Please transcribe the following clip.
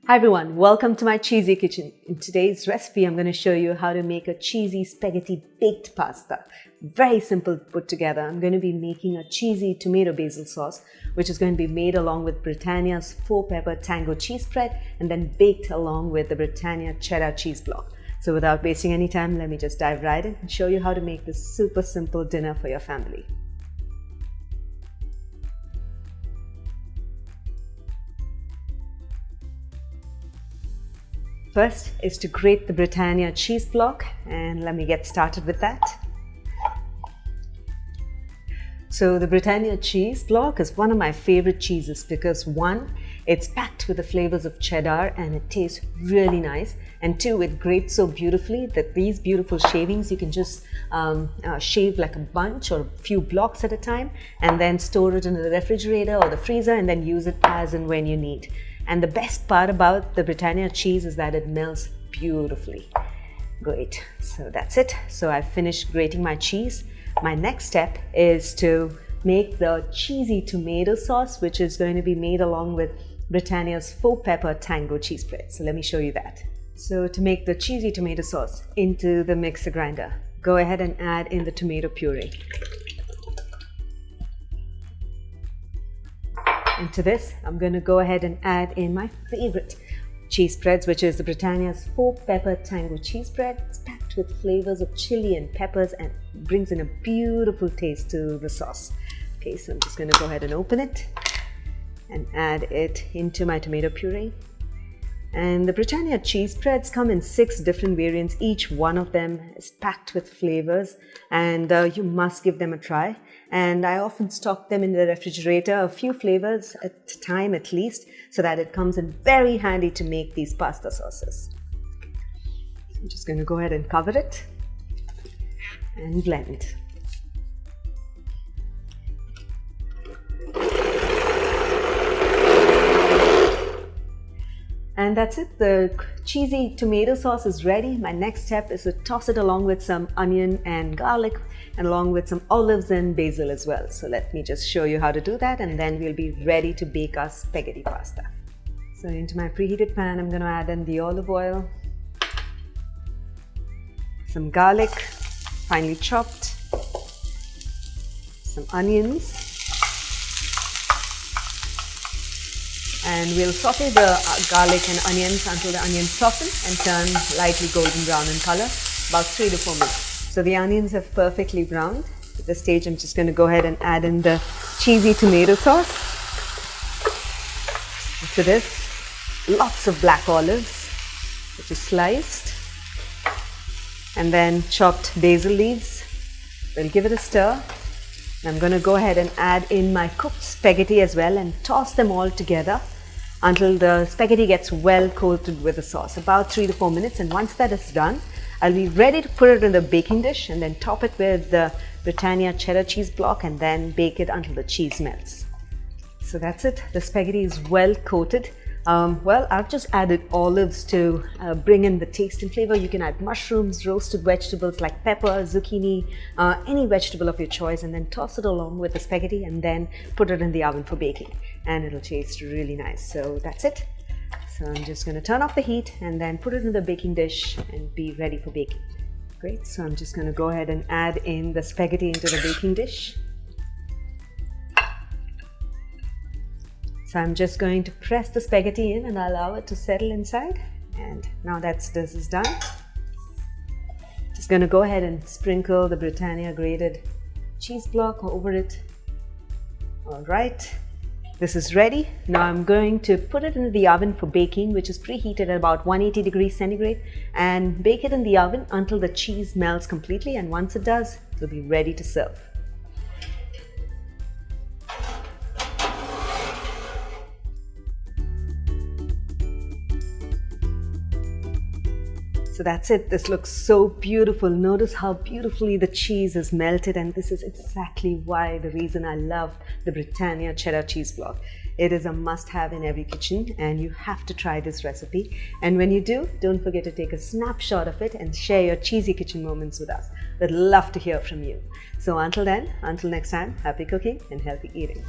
Hi everyone, welcome to my cheesy kitchen. In today's recipe, I'm going to show you how to make a cheesy spaghetti baked pasta. Very simple put together. I'm going to be making a cheesy tomato basil sauce, which is going to be made along with Britannia's 4-pepper tango cheese spread and then baked along with the Britannia cheddar cheese block. So without wasting any time, let me just dive right in and show you how to make this super simple dinner for your family. First is to grate the Britannia cheese block, and let me get started with that. So the Britannia cheese block is one of my favorite cheeses because one, it's packed with the flavors of cheddar and it tastes really nice, and two, it grates so beautifully that these beautiful shavings you can just shave like a bunch or a few blocks at a time and then store it in the refrigerator or the freezer and then use it as and when you need. And the best part about the Britannia cheese is that it melts beautifully. Great, so that's it. So I've finished grating my cheese. My next step is to make the cheesy tomato sauce, which is going to be made along with Britannia's 4-pepper tango cheese spread. So let me show you that. So to make the cheesy tomato sauce into the mixer grinder, go ahead and add in the tomato puree. Into this, I'm going to go ahead and add in my favorite cheese spreads, which is the Britannia's 4-pepper tango cheese spread. It's packed with flavors of chili and peppers and brings in a beautiful taste to the sauce. Okay, so I'm just going to go ahead and open it and add it into my tomato puree. And the Britannia cheese spreads come in 6 different variants. Each one of them is packed with flavors, and you must give them a try. And I often stock them in the refrigerator, a few flavors at a time at least, so that it comes in very handy to make these pasta sauces. I'm just going to go ahead and cover it and blend. And that's it. The cheesy tomato sauce is ready. My next step is to toss it along with some onion and garlic and along with some olives and basil as well. So let me just show you how to do that, and then we'll be ready to bake our spaghetti pasta. So into my preheated pan, I'm going to add in the olive oil, some garlic, finely chopped, some onions, and we'll saute the garlic and onions until the onions soften and turn lightly golden brown in color, about 3 to 4 minutes. So the onions have perfectly browned. At this stage, I'm just going to go ahead and add in the cheesy tomato sauce. To this, lots of black olives, which is sliced, and then chopped basil leaves. We'll give it a stir. I'm going to go ahead and add in my cooked spaghetti as well and toss them all together until the spaghetti gets well coated with the sauce, about 3 to 4 minutes. And once that is done, I'll be ready to put it in the baking dish and then top it with the Britannia cheddar cheese block and then bake it until the cheese melts. So that's it. The spaghetti is well coated. Well, I've just added olives to bring in the taste and flavor. You can add mushrooms, roasted vegetables like pepper, zucchini, any vegetable of your choice, and then toss it along with the spaghetti and then put it in the oven for baking. And it'll taste really nice. So that's it. So I'm just going to turn off the heat and then put it in the baking dish and be ready for baking. Great. So I'm just going to go ahead and add in the spaghetti into the baking dish. So I'm just going to press the spaghetti in and allow it to settle inside. And now this is done. Just going to go ahead and sprinkle the Britannia grated cheese block over it. All right, this is ready. Now I'm going to put it in the oven for baking, which is preheated at about 180 degrees centigrade, and bake it in the oven until the cheese melts completely. And once it does, it'll be ready to serve. So that's it. This looks so beautiful. Notice how beautifully the cheese is melted, and this is exactly the reason I love the Britannia cheddar cheese block. It is a must-have in every kitchen, and you have to try this recipe. And when you do, don't forget to take a snapshot of it and share your cheesy kitchen moments with us. We'd love to hear from you. So until then, until next time, happy cooking and healthy eating.